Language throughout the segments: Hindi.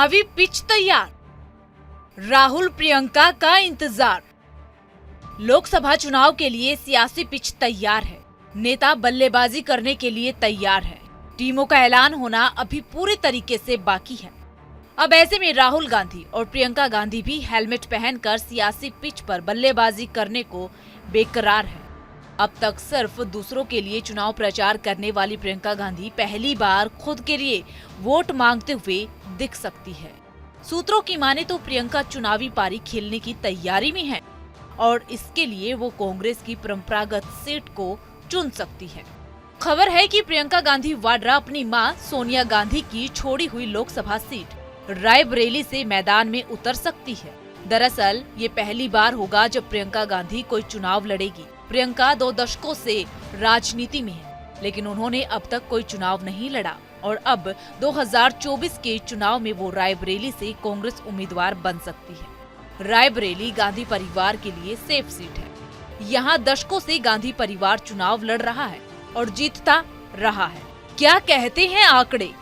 चुनावी पिच तैयार, राहुल प्रियंका का इंतजार। लोकसभा चुनाव के लिए सियासी पिच तैयार है, नेता बल्लेबाजी करने के लिए तैयार है। टीमों का ऐलान होना अभी पूरे तरीके से बाकी है। अब ऐसे में राहुल गांधी और प्रियंका गांधी भी हेलमेट पहनकर सियासी पिच पर बल्लेबाजी करने को बेकरार है। अब तक सिर्फ दूसरों के लिए चुनाव प्रचार करने वाली प्रियंका गांधी पहली बार खुद के लिए वोट मांगते हुए दिख सकती है। सूत्रों की माने तो प्रियंका चुनावी पारी खेलने की तैयारी में है और इसके लिए वो कांग्रेस की परंपरागत सीट को चुन सकती है। खबर है कि प्रियंका गांधी वाड्रा अपनी मां सोनिया गांधी की छोड़ी हुई लोकसभा सीट रायबरेली से मैदान में उतर सकती है। दरअसल ये पहली बार होगा जब प्रियंका गांधी कोई चुनाव लड़ेगी। प्रियंका 2 दशकों से राजनीति में है, लेकिन उन्होंने अब तक कोई चुनाव नहीं लड़ा और अब 2024 के चुनाव में वो रायबरेली से कांग्रेस उम्मीदवार बन सकती है। रायबरेली गांधी परिवार के लिए सेफ सीट है। यहाँ दशकों से गांधी परिवार चुनाव लड़ रहा है और जीतता रहा है। क्या कहते हैं आंकड़े?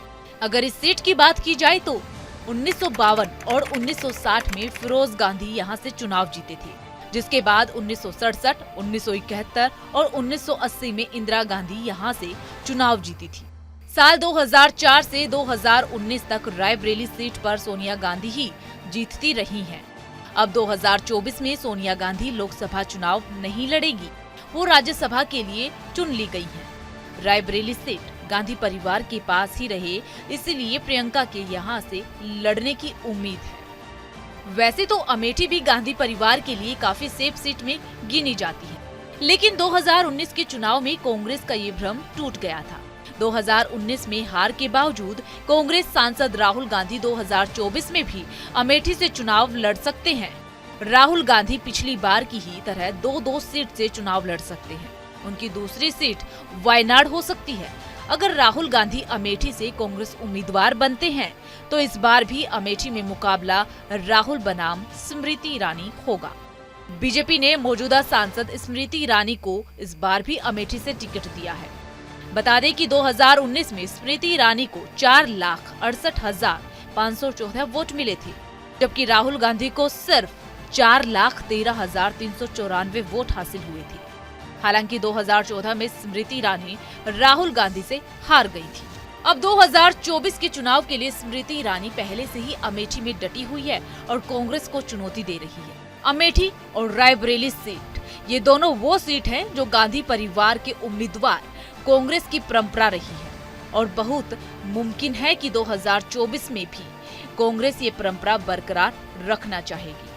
अगर इस सीट की बात की जाए तो 1952 और 1960 में फिरोज गांधी यहाँ से चुनाव जीते थे, जिसके बाद 1967, 1971 और 1980 में इंदिरा गांधी यहाँ से चुनाव जीती थी। साल 2004 से 2019 तक रायबरेली सीट पर सोनिया गांधी ही जीतती रही हैं। अब 2024 में सोनिया गांधी लोकसभा चुनाव नहीं लड़ेगी, वो राज्यसभा के लिए चुन ली गई हैं। रायबरेली सीट गांधी परिवार के पास ही रहे, इसलिए प्रियंका के यहाँ से लड़ने की उम्मीद है। वैसे तो अमेठी भी गांधी परिवार के लिए काफी सेफ सीट में गिनी जाती है, लेकिन 2019 के चुनाव में कांग्रेस का ये भ्रम टूट गया था। 2019 में हार के बावजूद कांग्रेस सांसद राहुल गांधी 2024 में भी अमेठी से चुनाव लड़ सकते हैं। राहुल गांधी पिछली बार की ही तरह 2-2 सीट से चुनाव लड़ सकते हैं। उनकी दूसरी सीट वायनाड हो सकती है। अगर राहुल गांधी अमेठी से कांग्रेस उम्मीदवार बनते हैं तो इस बार भी अमेठी में मुकाबला राहुल बनाम स्मृति ईरानी होगा। बीजेपी ने मौजूदा सांसद स्मृति ईरानी को इस बार भी अमेठी से टिकट दिया है। बता दें कि 2019 में स्मृति ईरानी को 4,68,514 वोट मिले थे, जबकि राहुल गांधी को सिर्फ 4,13,394 वोट हासिल हुए थे। हालांकि 2014 में स्मृति ईरानी राहुल गांधी से हार गई थी। अब 2024 के चुनाव के लिए स्मृति ईरानी पहले से ही अमेठी में डटी हुई है और कांग्रेस को चुनौती दे रही है। अमेठी और रायबरेली सीट, ये दोनों वो सीट हैं जो गांधी परिवार के उम्मीदवार कांग्रेस की परंपरा रही है और बहुत मुमकिन है कि 2024 में भी कांग्रेस ये परंपरा बरकरार रखना चाहेगी।